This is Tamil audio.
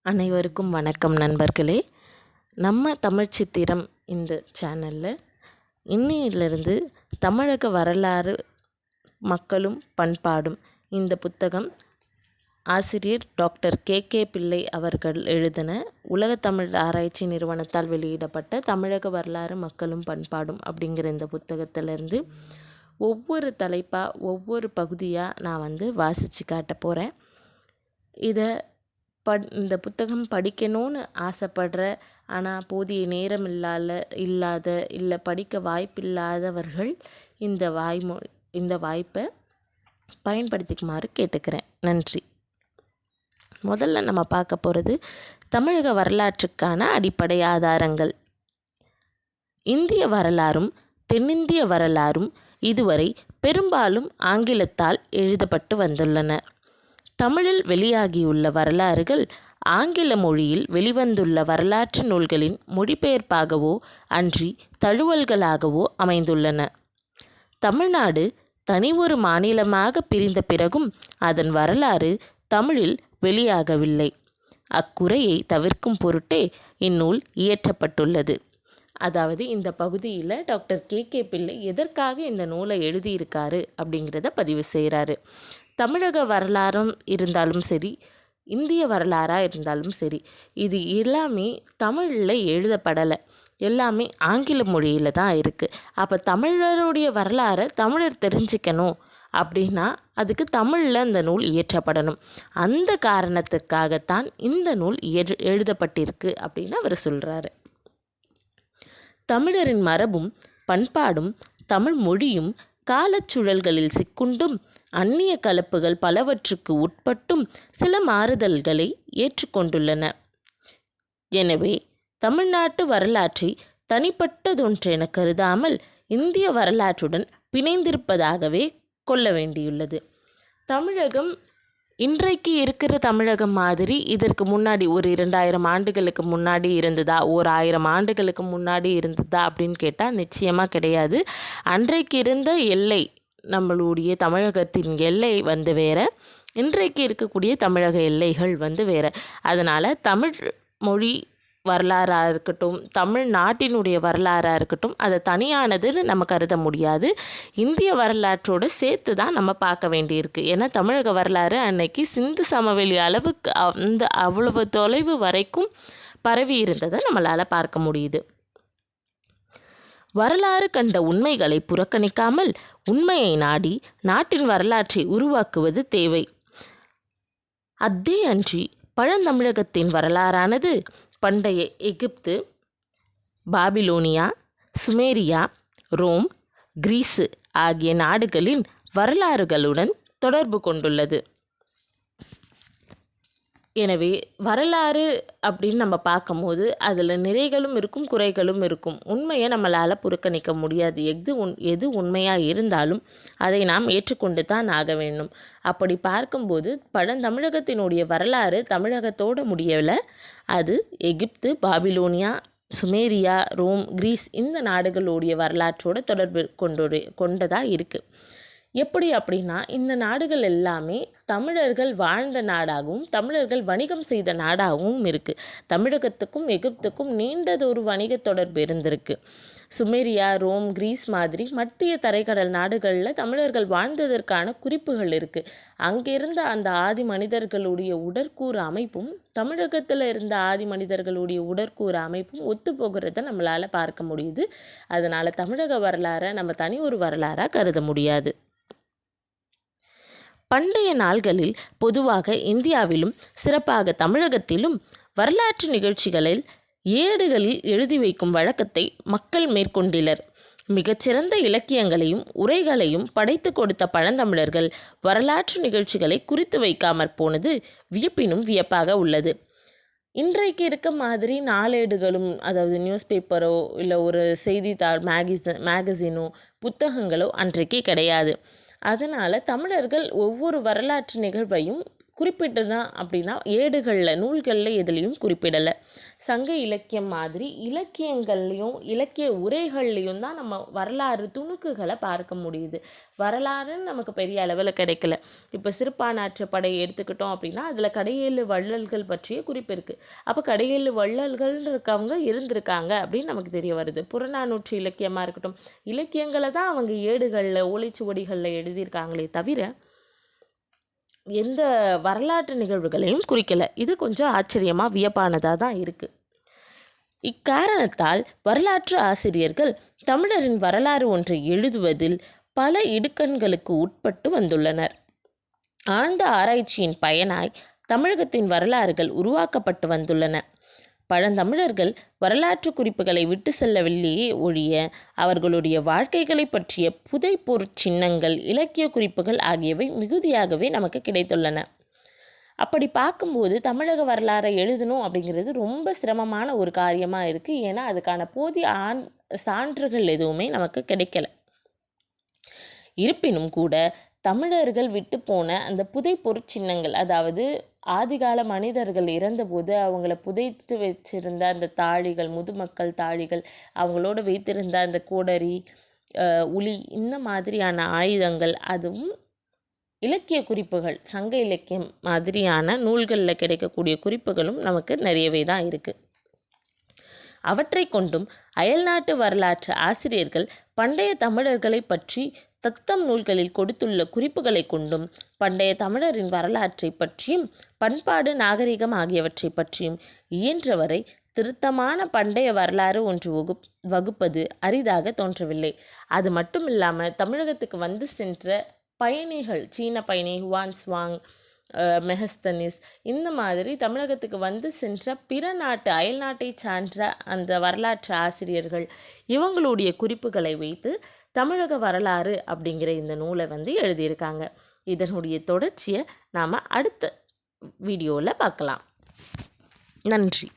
அனைவருக்கும் வணக்கம் நண்பர்களே. நம்ம தமிழ் சித்திரம் இந்த சேனலில் இன்னையிலிருந்து தமிழக வரலாறு மக்களும் பண்பாடும் இந்த புத்தகம் ஆசிரியர் டாக்டர் கே பிள்ளை அவர்கள் எழுதின உலக தமிழ் ஆராய்ச்சி நிறுவனத்தால் வெளியிடப்பட்ட தமிழக வரலாறு மக்களும் பண்பாடும் அப்படிங்கிற இந்த புத்தகத்திலேருந்து ஒவ்வொரு தலைப்பாக ஒவ்வொரு பகுதியாக நான் வாசித்து காட்ட போகிறேன். இந்த புத்தகம் படிக்கணும்னு ஆசைப்படுற ஆனால் போதிய நேரம் இல்லை படிக்க வாய்ப்பில்லாதவர்கள் இந்த வாய்ப்பை பயன்படுத்திக்குமாறு கேட்டுக்கிறேன். நன்றி. முதல்ல நம்ம பார்க்க போகிறது தமிழக வரலாற்றுக்கான அடிப்படை ஆதாரங்கள். இந்திய வரலாறும் தென்னிந்திய வரலாறும் இதுவரை பெரும்பாலும் ஆங்கிலத்தால் எழுதப்பட்டு வந்துள்ளன. தமிழில் வெளியாகியுள்ள வரலாறுகள் ஆங்கில மொழியில் வெளிவந்துள்ள வரலாற்று நூல்களின் மொழிபெயர்ப்பாகவோ அன்றி தழுவல்களாகவோ அமைந்துள்ளன. தமிழ்நாடு தனி ஒரு மாநிலமாக பிரிந்த பிறகும் அதன் வரலாறு தமிழில் வெளியாகவில்லை. அக்குறையை தவிர்க்கும் பொருட்டே இந்நூல் இயற்றப்பட்டுள்ளது. அதாவது இந்த பகுதியில் டாக்டர் கே பிள்ளை எதற்காக இந்த நூலை எழுதியிருக்காரு அப்படிங்கிறத பதிவு செய்கிறாரு. தமிழக வரலாறும் இருந்தாலும் சரி, இந்திய வரலாறாக இருந்தாலும் சரி, இது எல்லாமே தமிழில் எழுதப்படலை, எல்லாமே ஆங்கில மொழியில் தான் இருக்குது. அப்போ தமிழருடைய வரலாறை தமிழர் தெரிஞ்சுக்கணும் அப்படின்னா அதுக்கு தமிழில் இந்த நூல் இயற்றப்படணும். அந்த காரணத்துக்காகத்தான் இந்த நூல் எழுதப்பட்டிருக்கு அப்படின்னு அவர் சொல்கிறாரு. தமிழரின் மரபும் பண்பாடும் தமிழ் மொழியும் காலச்சுழல்களில் சிக்குண்டும் அந்நிய கலப்புகள் பலவற்றுக்கு உட்பட்டும் சில மாறுதல்களை ஏற்றுக்கொண்டுள்ளன. எனவே தமிழ்நாட்டு வரலாற்றை தனிப்பட்டதொன்றென கருதாமல் இந்திய வரலாற்றுடன் பிணைந்திருப்பதாகவே கொள்ள வேண்டியுள்ளது. தமிழகம் இன்றைக்கு இருக்கிற தமிழகம் மாதிரி இதற்கு முன்னாடி ஒரு 2000 ஆண்டுகளுக்கு முன்னாடி இருந்ததா, 1000 ஆண்டுகளுக்கு முன்னாடி இருந்ததா அப்படின்னு கேட்டால் நிச்சயமாக கிடையாது. அன்றைக்கு இருந்த எல்லை, நம்மளுடைய தமிழகத்தின் எல்லை வேறு, இன்றைக்கு இருக்கக்கூடிய தமிழக எல்லைகள் வேறு. அதனால் தமிழ் மொழி வரலாறாக இருக்கட்டும், தமிழ்நாட்டினுடைய வரலாறாக இருக்கட்டும், அதை தனியானதுன்னு நம்ம கருத முடியாது. இந்திய வரலாற்றோடு சேர்த்து தான் நம்ம பார்க்க வேண்டியிருக்கு. ஏன்னா தமிழக வரலாறு அன்னைக்கு சிந்து சமவெளி அளவுக்கு அவ்வளவு தொலைவு வரைக்கும் பரவி இருந்ததை நம்மளால் பார்க்க முடியுது. வரலாறு கண்ட உண்மைகளை புறக்கணிக்காமல் உண்மையை நாடி நாட்டின் வரலாற்றை உருவாக்குவது தேவை. அத்தே அன்றி பழந்தமிழகத்தின் வரலாறானது பண்டைய எகிப்து, பாபிலோனியா, சுமேரியா, ரோம், கிரீஸு ஆகிய நாடுகளின் வரலாறுகளுடன் தொடர்பு கொண்டுள்ளது. எனவே வரலாறு அப்படின்னு நம்ம பார்க்கும்போது அதில் நிறைகளும் இருக்கும், குறைகளும் இருக்கும். உண்மையை நம்மளால் புறக்கணிக்க முடியாது. எது உண்மையாக இருந்தாலும் அதை நாம் ஏற்றுக்கொண்டு தான் ஆக வேண்டும். அப்படி பார்க்கும்போது பழந்தமிழகத்தினுடைய வரலாறு தமிழகத்தோடு முடியலை. அது எகிப்து, பாபிலோனியா, சுமேரியா, ரோம், கிரீஸ் இந்த நாடுகளுடைய வரலாற்றோடு தொடர்பு கொண்டதாக இருக்குது. எப்படி அப்படின்னா, இந்த நாடுகள் எல்லாமே தமிழர்கள் வாழ்ந்த நாடாகவும் தமிழர்கள் வணிகம் செய்த நாடாகவும் இருக்குது. தமிழகத்துக்கும் எகிப்துக்கும் நீண்டதொரு வணிக தொடர்பு இருந்திருக்கு. சுமேரியா, ரோம், கிரீஸ் மாதிரி மத்திய தரைக்கடல் நாடுகளில் தமிழர்கள் வாழ்ந்ததற்கான குறிப்புகள் இருக்குது. அங்கிருந்த அந்த ஆதி மனிதர்களுடைய உடற்கூறு அமைப்பும் தமிழகத்தில் இருந்த ஆதி மனிதர்களுடைய உடற்கூறு அமைப்பும் ஒத்து போகிறத நம்மளால் பார்க்க முடியுது. அதனால் தமிழக வரலாறை நம்ம தனி ஒரு வரலாறாக கருத முடியாது. பண்டைய நாள்களில் பொதுவாக இந்தியாவிலும் சிறப்பாக தமிழகத்திலும் வரலாற்று நிகழ்ச்சிகளில் ஏடுகளில் எழுதி வைக்கும் வழக்கத்தை மக்கள் மேற்கொண்டிலர். மிகச்சிறந்த இலக்கியங்களையும் உரைகளையும் படைத்து கொடுத்த பழந்தமிழர்கள் வரலாற்று நிகழ்ச்சிகளை குறித்து வைக்காமற் போனது வியப்பினும் வியப்பாக உள்ளது. இன்றைக்கு இருக்க மாதிரி நாளேடுகளும், அதாவது நியூஸ் பேப்பரோ இல்லை ஒரு செய்தித்தாள் மேகசினோ புத்தகங்களோ அன்றைக்கு கிடையாது. அதனால் தமிழர்கள் ஒவ்வொரு வரலாற்று நிகழ்வையும் குறிப்பிட்டுதான் அப்படின்னா ஏடுகளில் நூல்களில் எதுலேயும் குறிப்பிடலை. சங்க இலக்கியம் மாதிரி இலக்கியங்கள்லேயும் இலக்கிய உரைகள்லேயும் தான் நம்ம வரலாறு துணுக்குகளை பார்க்க முடியுது. வரலாறுன்னு நமக்கு பெரிய அளவில் கிடைக்கல. இப்போ சிறுபான்றாற்றுப்படை எடுத்துக்கிட்டோம் அப்படின்னா அதில் கடையேழு வள்ளல்கள் பற்றிய குறிப்பு இருக்குது. அப்போ கடையேழு வள்ளல்கள் இருக்கவங்க இருந்திருக்காங்க அப்படின்னு நமக்கு தெரிய வருது. புறநானூற்று இலக்கியமாக இருக்கட்டும், இலக்கியங்களை தான் அவங்க ஏடுகளில் ஓலைச்சுவடிகளில் எழுதியிருக்காங்களே தவிர எந்த வரலாற்று நிகழ்வுகளையும் குறிக்கலை. இது கொஞ்சம் ஆச்சரியமாக வியப்பானதாக தான் இருக்குது. இக்காரணத்தால் வரலாற்று ஆசிரியர்கள் தமிழரின் வரலாறு ஒன்றை எழுதுவதில் பல இடுக்கண்களுக்கு உட்பட்டு வந்துள்ளனர். ஆழ்ந்த ஆராய்ச்சியின் பயனாய் தமிழகத்தின் வரலாறுகள் உருவாக்கப்பட்டு வந்துள்ளன. பழந்தமிழர்கள் வரலாற்று குறிப்புகளை விட்டு செல்லவில்லையே ஒழிய அவர்களுடைய வாழ்க்கைகளை பற்றிய புதைப்பொருட் சின்னங்கள், இலக்கிய குறிப்புகள் ஆகியவை மிகுதியாகவே நமக்கு கிடைத்துள்ளன. அப்படி பார்க்கும்போது தமிழக வரலாறை எழுதணும் அப்படிங்கிறது ரொம்ப சிரமமான ஒரு காரியமாக இருக்குது. ஏன்னா அதுக்கான போதிய சான்றுகள் எதுவுமே நமக்கு கிடைக்கல. இருப்பினும் கூட தமிழர்கள் விட்டு போன அந்த புதைப்பொருட் சின்னங்கள், அதாவது ஆதிகால மனிதர்கள் இறந்தபோது அவங்கள புதைத்து வச்சிருந்த அந்த தாழிகள், முதுமக்கள் தாழிகள், அவங்களோட வைத்திருந்த அந்த கோடரி, உளி, இந்த மாதிரியான ஆயுதங்கள், அதுவும் இலக்கிய குறிப்புகள், சங்க இலக்கியம் மாதிரியான நூல்களில் கிடைக்கக்கூடிய குறிப்புகளும் நமக்கு நிறையவே தான் இருக்குது. அவற்றை கொண்டும் அயல்நாட்டு வரலாற்று ஆசிரியர்கள் பண்டைய தமிழர்களை பற்றி தத்தம் நூல்களில் கொடுத்துள்ள குறிப்புகளை கொண்டும் பண்டைய தமிழரின் வரலாற்றை பற்றியும் பண்பாடு, நாகரிகம் ஆகியவற்றை பற்றியும் இயன்றவரை திருத்தமான பண்டைய வரலாறு ஒன்று வகுப்பது அரிதாக தோன்றவில்லை. அது மட்டும் இல்லாமல் தமிழகத்துக்கு வந்து சென்ற பயணிகள், சீன பயணி ஹுவான்ஸ்வாங், மெஹஸ்தனிஸ், இந்த மாதிரி தமிழகத்துக்கு வந்து சென்ற பிற நாட்டு அயல்நாட்டை சார்ந்த அந்த வரலாற்று ஆசிரியர்கள் இவங்களுடைய குறிப்புகளை வைத்து தமிழக வரலாறு அப்படிங்கிற இந்த நூலை வந்து எழுதியிருக்காங்க. இதனுடைய தொடர்ச்சியை நாம் அடுத்த வீடியோவில் பார்க்கலாம். நன்றி.